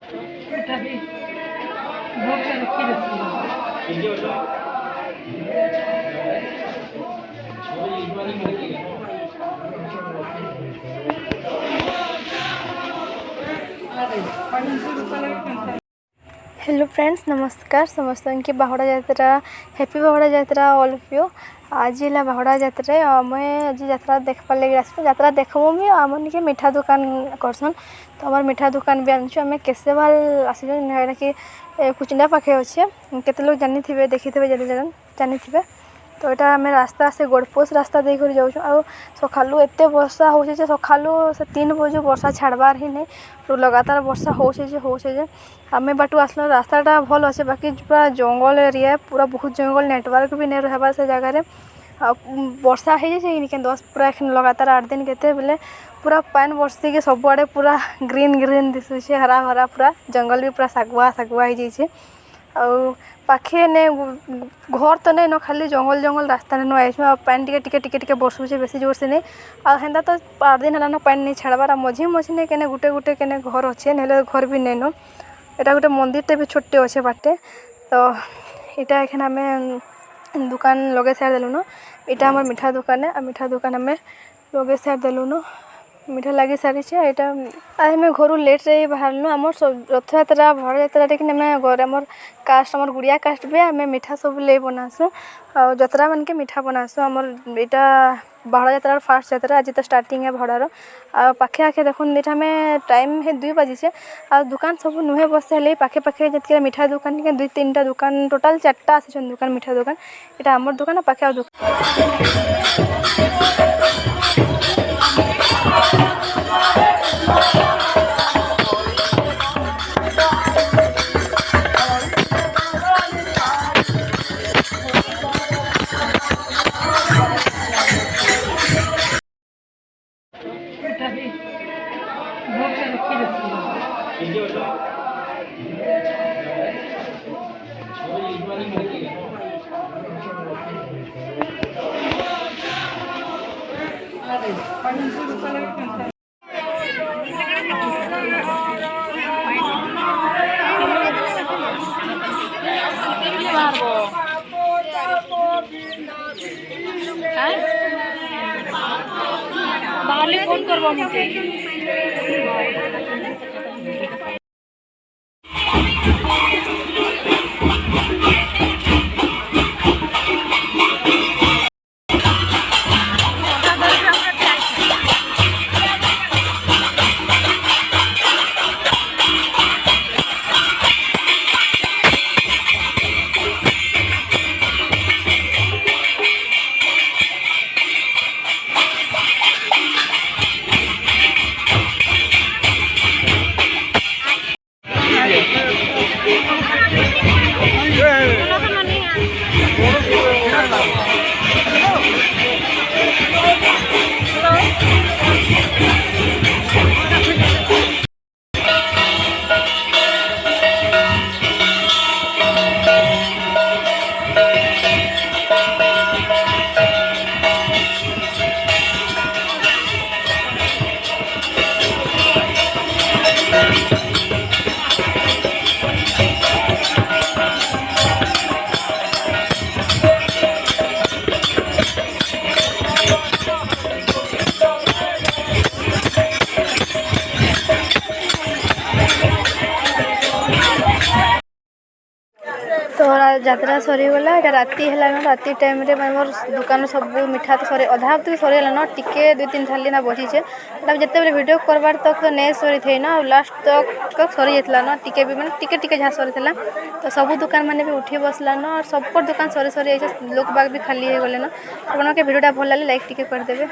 এটা ବି ଭୋଗଟା ରଖି ଦେଇଥିଲି। हेलो फ्रेंड्स, नमस्कार समस्त की बाहुड़ा यात्रा हैप्पी बाहुड़ा यात्रा ऑल ऑफ यू। आज है बाहुड़ा यात्रा आम आज यात्रा देखबार लगे आस यात्रा देखबू भी आम निके मिठा दुकान करसन। तो आम मिठा दुकान भी आनी आम केसेवाल आसी कि कुचिंडा पाखे अच्छे केते लोग जानी थे देखी थे जानी थे। तो यहाँ आम रास्ता से गोड़पोष रास्ता देकर जाऊँ आ सकालू एत वर्षा हो सकालू से 3 बजे वर्षा छाड़बार ही नहीं लगातार वर्षा होचे आम बाटू आसल रास्ताटा भल अच्छे बाकी पूरा जंगल एरिया पूरा बहुत जंगल नेटवर्क भी नहीं रहा से जगार वर्षा हो जाए 10 पूरा लगातार 8 दिन केते बेले पूरा पान बरसी के सबुआड़े पूरा ग्रीन ग्रीन दिशुचे हरा भरा पूरा जंगल भी पूरा सागुआ सागुआ हो जाए पाखे ने घर तो नहीं न खाली जंगल जंगल रास्ता ने आई पानी टिके टिके टिके बरसुचे बेसी जोर से नहीं आंदा तो 8 दिन है पानी नहीं छाड़बार मझी मझी नहीं केने गुटे गुटे केने घर अच्छे ना घर भी नहीं न यहाँ गोटे मंदिरटे भी छोटे अच्छे बाटे। तो यहाँ एखे आम दुकान लगे सार देलु न यहाँ आम मिठा दुकान है मिठा दुकान आम लगे सार देलु न मिठा लगे सारी यहाँ आम घर लेट्रे बाहर आम रथ यात्रा बड़ यात्रा आम घर आम कास्ट आम गुड़िया कास्ट भी आम मिठा सब ले बनासु जतरा मान के मिठा बनासु आम यहाँ बाहुड़ा यात्रा फास्ट यात्रा आज तो स्टार्टिंग है भड़ार पाखे आखे देखुन आम टाइम है 2 बजे आ दुकान सब नुहे बसे पाखे पाखे जी मिठा दुकान 2-3टा दुकान टोटाल 4टा आसी दुकान मिठा दुकान यहाँ आमर दुकान पाखे এটা ବି ଭୋଗଟା ରଖି ଦେଇଥିଲି। बाहर फोन करवा मुझे तो यात्रा सरीगला राति है राति टाइम रे मोर दुकान सब मिठा तो सरी अधा तो सरीगला न टिके 2-3 थाली ना बचीचे जिते बेले वीडियो करबार तक तो नहीं सरी थे ना लास्ट तक सरी जाता न टिके भी मैंने टिके टिके जहाँ सरी था तो सब दुकान मैंने भी उठी बसला न सब दुकान सरी सरी लोक बाग भी खाली हो गले न आपन के वीडियोटा भल लागे लाइक टिके कर देबे।